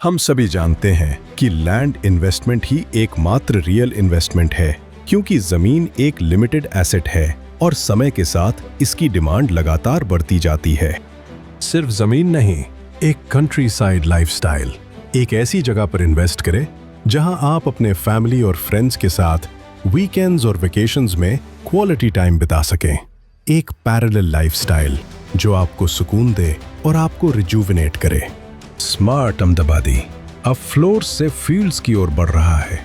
हम सभी जानते हैं कि लैंड इन्वेस्टमेंट ही एकमात्र रियल इन्वेस्टमेंट है, क्योंकि जमीन एक लिमिटेड एसेट है और समय के साथ इसकी डिमांड लगातार बढ़ती जाती है। सिर्फ जमीन नहीं, एक कंट्री साइड लाइफस्टाइल, एक ऐसी जगह पर इन्वेस्ट करें जहां आप अपने फैमिली और फ्रेंड्स के साथ वीकेंड्स और वेकेशंस में क्वालिटी टाइम बिता सकें। एक पैरेलल लाइफस्टाइल जो आपको सुकून दे और आपको रिजुविनेट करे। स्मार्ट अहमदाबादी अब फ्लोर से फील्ड्स की ओर बढ़ रहा है।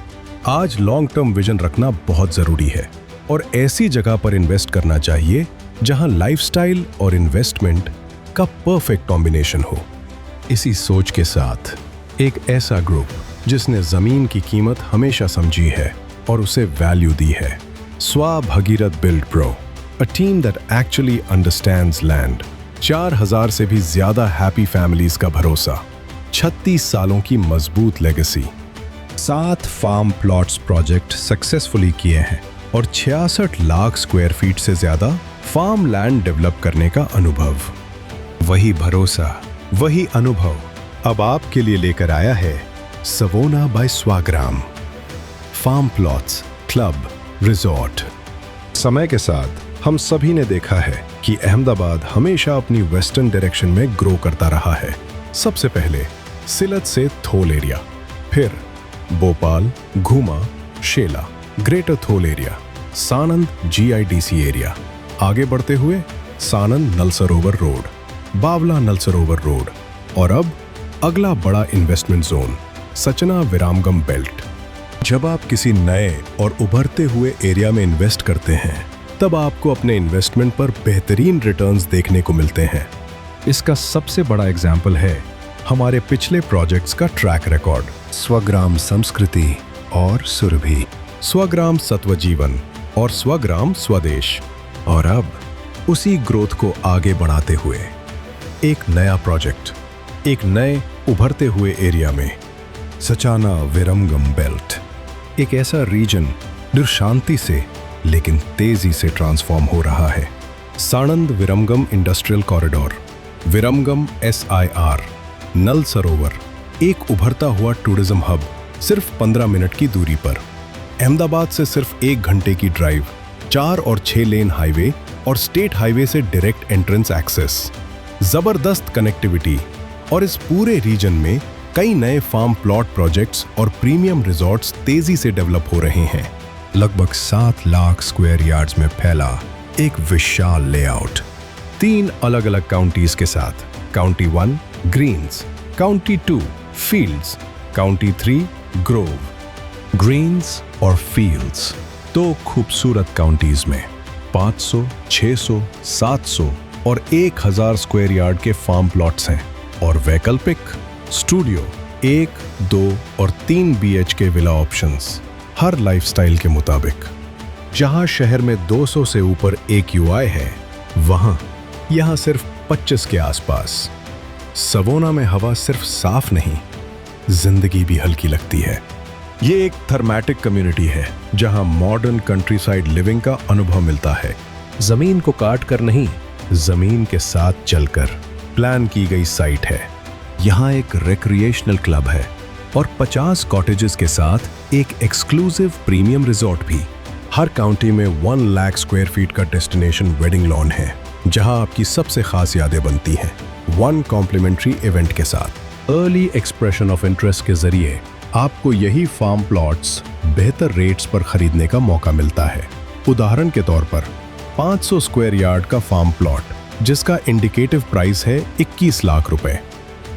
आज लॉन्ग टर्म विजन रखना बहुत जरूरी है और ऐसी जगह पर इन्वेस्ट करना चाहिए जहां लाइफस्टाइल और इन्वेस्टमेंट का परफेक्ट कॉम्बिनेशन हो। इसी सोच के साथ एक ऐसा ग्रुप जिसने जमीन की कीमत हमेशा समझी है और उसे वैल्यू दी है, स्वा Bhagirath build pro, a team that actually understands land. 4000 से भी ज्यादा हैप्पी फैमिलीज का भरोसा, 36 सालों की मजबूत legacy, 7 farm plots project successfully किए हैं और 66 लाख स्क्वायर फीट से ज्यादा फार्म लैंड डेवलप करने का अनुभव। वही भरोसा, वही अनुभव अब आपके लिए लेकर आया है Savona by Swagram. Farm plots, club, resort. समय के साथ हम सभी ने देखा है कि अहमदाबाद हमेशा अपनी वेस्टर्न डायरेक्शन में ग्रो करता रहा है। सबसे पहले सिलत से थोल एरिया, फिर भोपाल, घूमा, शेला, ग्रेटर थोल एरिया, सानंद GIDC एरिया, आगे बढ़ते हुए सानंद नल सरोवर रोड, बावला नल सरोवर रोड और अब अगला बड़ा इन्वेस्टमेंट जोन सचना विरामगम बेल्ट। जब आप किसी नए और उभरते हुए एरिया में इन्वेस्ट करते हैं तब आपको अपने इन्वेस्टमेंट पर बेहतरीन रिटर्न्स देखने को मिलते हैं। इसका सबसे बड़ा एग्जाम्पल है हमारे पिछले प्रोजेक्ट्स का ट्रैक रिकॉर्ड, स्वग्राम संस्कृति और सुरभि, स्वग्राम सत्वजीवन और स्वग्राम स्वदेश। और अब उसी ग्रोथ को आगे बढ़ाते हुए एक नया प्रोजेक्ट, एक नए उभरते हुए एरिया में सचाना विरमगम बेल्ट, एक ऐसा रीजन जो शांति से लेकिन तेजी से ट्रांसफॉर्म हो रहा है। सानंद विरमगम इंडस्ट्रियल कॉरिडोर, विरमगम SIR, नल सरोवर, एक उभरता हुआ टूरिज्म हब सिर्फ 15 मिनट की दूरी पर। अहमदाबाद से सिर्फ 1 घंटे की ड्राइव, 4 और 6 लेन हाईवे और स्टेट हाईवे से डायरेक्ट एंट्रेंस एक्सेस, जबरदस्त कनेक्टिविटी। और इस पूरे रीजन में कई नए फार्म प्लॉट प्रोजेक्ट्स और प्रीमियम रिजॉर्ट्स तेजी से डेवलप हो रहे हैं। लगभग 7 लाख स्क्वायर यार्ड्स में फैला एक विशाल लेआउट, 3 अलग अलग काउंटीज के साथ, county 1 Greens, county 2 Fields, county 3 Grove. Greens और फील्ड्स, 2 खूबसूरत काउंटीज में 500, 600, 700 और 1000 स्क्वायर यार्ड के फार्म प्लॉट्स हैं और वैकल्पिक स्टूडियो 1, 2 और 3 BHK विला ऑप्शंस, हर लाइफस्टाइल के मुताबिक। जहां शहर में 200 से ऊपर AQI है, वहां यहां सिर्फ 25 के आसपास। सवोना में हवा सिर्फ साफ नहीं, जिंदगी भी हल्की लगती है। ये एक थर्मेटिक कम्युनिटी है जहां मॉडर्न कंट्री साइड लिविंग का अनुभव मिलता है। जमीन को काट कर नहीं, जमीन के साथ चलकर प्लान की गई साइट है। यहाँ एक रिक्रिएशनल क्लब है और 50 कॉटेजेस के साथ एक एक्सक्लूसिव प्रीमियम रिजॉर्ट भी। हर काउंटी में 1 लाख स्क्वायर फीट का डेस्टिनेशन वेडिंग लॉन है जहां आपकी सबसे खास यादें बनती हैं, 1 कॉम्प्लीमेंट्री इवेंट के साथ। अर्ली एक्सप्रेशन ऑफ इंटरेस्ट के जरिए आपको यही फार्म प्लॉट्स बेहतर रेट्स पर खरीदने का मौका मिलता है। उदाहरण के तौर पर 500 स्क्वायर यार्ड का फार्म प्लॉट जिसका इंडिकेटिव प्राइस है 21 लाख रुपए,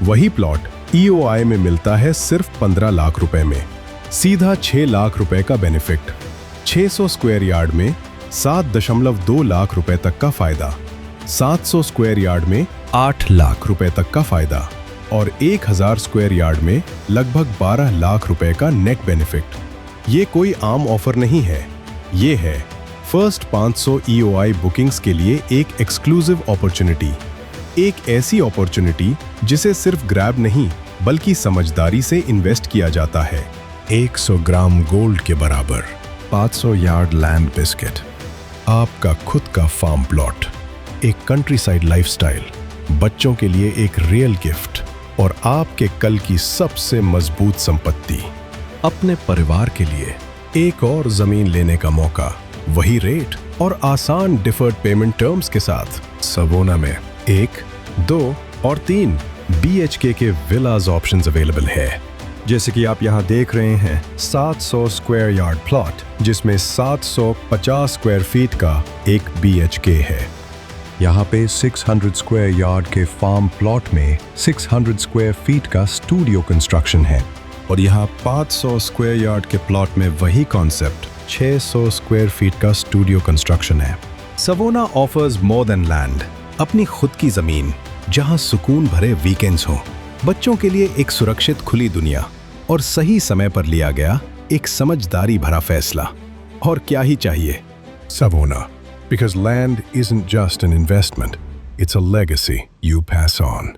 वही प्लॉट EOI में मिलता है सिर्फ 15 लाख रुपए में, सीधा 6 लाख रुपए का बेनिफिट। 600 स्क्वायर यार्ड में 7.2 लाख रुपए तक का फायदा, 700 स्क्वायर यार्ड में 8 लाख रुपए तक का फायदा और 1000 स्क्वायर यार्ड में लगभग 12 लाख रुपए का नेट बेनिफिट। ये कोई आम ऑफर नहीं है, ये है फर्स्ट 500 EOI बुकिंग्स के लिए एक एक्सक्लूसिव अपॉर्चुनिटी। एक ऐसी अपॉर्चुनिटी जिसे सिर्फ ग्रैब नहीं बल्कि समझदारी से इन्वेस्ट किया जाता है। 100 ग्राम गोल्ड के बराबर, 500 यार्ड लैंड बिस्किट, आपका खुद का फार्म प्लॉट, एक कंट्री साइड लाइफस्टाइल, बच्चों के लिए एक रियल गिफ्ट, और आपके कल की सबसे मजबूत संपत्ति। अपने परिवार के लिए एक और जमीन लेने का मौका, वही रेट और आसान डिफर्ड पेमेंट टर्म्स के साथ। सवोना में 1, 2 और 3 BHK के विलाज ऑप्शंस अवेलेबल है। जैसे कि आप यहाँ देख रहे हैं 700 स्क्वायर यार्ड प्लॉट, जिसमें 750 स्क्वायर फीट का एक BHK है। यहाँ पे 600 स्क्वायर यार्ड के फार्म प्लॉट में 600 स्क्वायर फीट का स्टूडियो कंस्ट्रक्शन है। और यहाँ 500 स्क्वायर यार्ड के प्लॉट में वही कॉन्सेप्ट 600 स्क्वायर फीट का स्टूडियो कंस्ट्रक्शन है। सवोना ऑफर्स मोर देन लैंड, अपनी खुद की जमीन जहाँ सुकून भरे वीकेंड्स हो, बच्चों के लिए एक सुरक्षित खुली दुनिया और सही समय पर लिया गया एक समझदारी भरा फैसला। और क्या ही चाहिए। सवोना, because land isn't just an investment, it's a legacy you pass on.